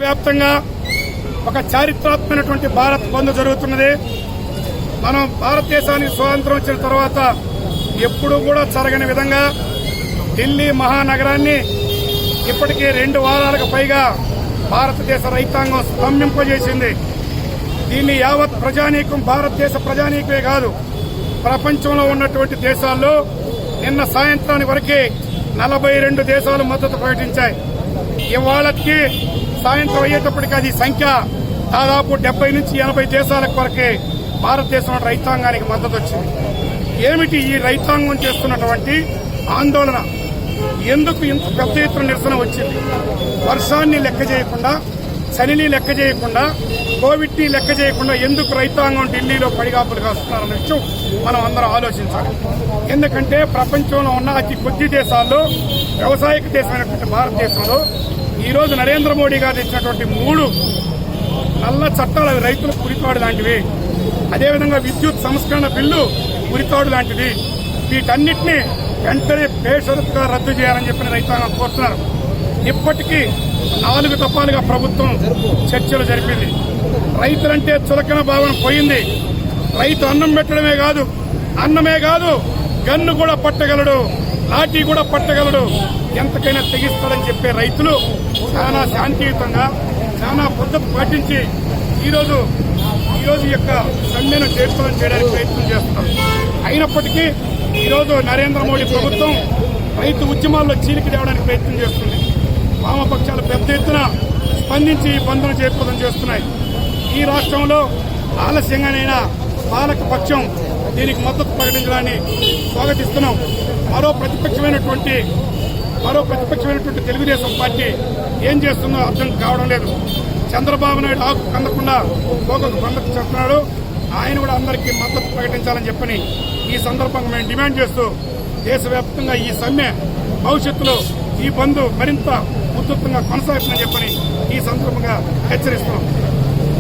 వ్యాప్తంగా ఒక చారిత్రాత్మకమైనటువంటి భారత్ బంద్ జరుగుతున్నది. మనం భారతదేశానికి స్వాతంత్రం వచ్చిన తర్వాత ఎప్పుడూ కూడా జరగని విధంగా ఢిల్లీ మహానగరాన్ని ఇప్పటికీ 2 వారాలకు పైగా భారతదేశ రైతాంగం స్తంభింపజేసింది. దీన్ని యావత్ ప్రజానీకం, భారతదేశ ప్రజానీకమే కాదు, ప్రపంచంలో ఉన్నటువంటి దేశాల్లో నిన్న సాయంత్రానికి వరకే 42 దేశాలు మద్దతు ప్రకటించాయి. ఇవాళకి సాయంత్రం అయ్యేటప్పటికీ అది సంఖ్య దాదాపు 70 నుంచి 80 దేశాలకు వరకే భారతదేశంలో రైతాంగానికి మద్దతు వచ్చింది. ఏమిటి ఈ రైతాంగం చేస్తున్నటువంటి ఆందోళన? ఎందుకు ఇంత పెద్ద ఎత్తున నిరసన వచ్చింది? వర్షాన్ని లెక్క చేయకుండా, చలిని లెక్క చేయకుండా, కోవిడ్ ని లెక్క చేయకుండా ఎందుకు రైతాంగం ఢిల్లీలో పడిగాపులు కాస్తున్నారన్న విషయం మనం అందరం ఆలోచించాలి. ఎందుకంటే ప్రపంచంలో ఉన్న అతి కొద్ది దేశాల్లో వ్యవసాయక దేశమైనటువంటి భారతదేశంలో ఈరోజు నరేంద్ర మోడీ గారు తెచ్చినటువంటి 3 నల్ల చట్టాలు అవి రైతులకు ఉరితాడు లాంటివి. అదేవిధంగా విద్యుత్ సంస్కరణ బిల్లు ఉరితాడు లాంటిది. వీటన్నిటినీ వెంటనే బేషరతుగా రద్దు చేయాలని చెప్పిన రైతాంగం కోరుతున్నారు. ఇప్పటికీ 4 దఫాలుగా ప్రభుత్వం చర్చలు జరిపింది. రైతులంటే చులకన భావన పోయింది. రైతు అన్నం పెట్టడమే కాదు, అన్నమే కాదు, గన్ను కూడా పట్టగలడు, లాఠీ కూడా పట్టగలడు, ఎంతకైనా తెగిస్తాడని చెప్పే రైతులు చాలా శాంతియుతంగా, చాలా పద్ధతి పాటించి ఈరోజు యొక్క సమ్మెను చేర్చడం చేయడానికి ప్రయత్నం చేస్తున్నారు. అయినప్పటికీ ఈరోజు నరేంద్ర మోడీ ప్రభుత్వం రైతు ఉద్యమాల్లో చీలిక తేవడానికి ప్రయత్నం చేస్తుంది. వామపక్షాలు పెద్ద ఎత్తున స్పందించి ఈ బంద్ను చేపట్టడం చేస్తున్నాయి. ఈ రాష్ట్రంలో ఆలస్యంగానైనా పాలక పక్షం దీనికి మద్దతు ప్రకటించడాన్ని స్వాగతిస్తున్నాం. మరో ప్రతిపక్షమైనటువంటి తెలుగుదేశం పార్టీ ఏం చేస్తుందో అర్థం కావడం లేదు. చంద్రబాబు నాయుడు ఆకు కందకుండా పోగొక బందకు చెప్తున్నాడు. ఆయన కూడా అందరికీ మద్దతు ప్రకటించాలని చెప్పని ఈ సందర్భంగా మేము డిమాండ్ చేస్తూ దేశవ్యాప్తంగా ఈ సమ్మె భవిష్యత్తులో ఈ బంద్ మరింత ఉధృతంగా కొనసాగుతుందని చెప్పని ఈ సందర్భంగా హెచ్చరిస్తున్నాం.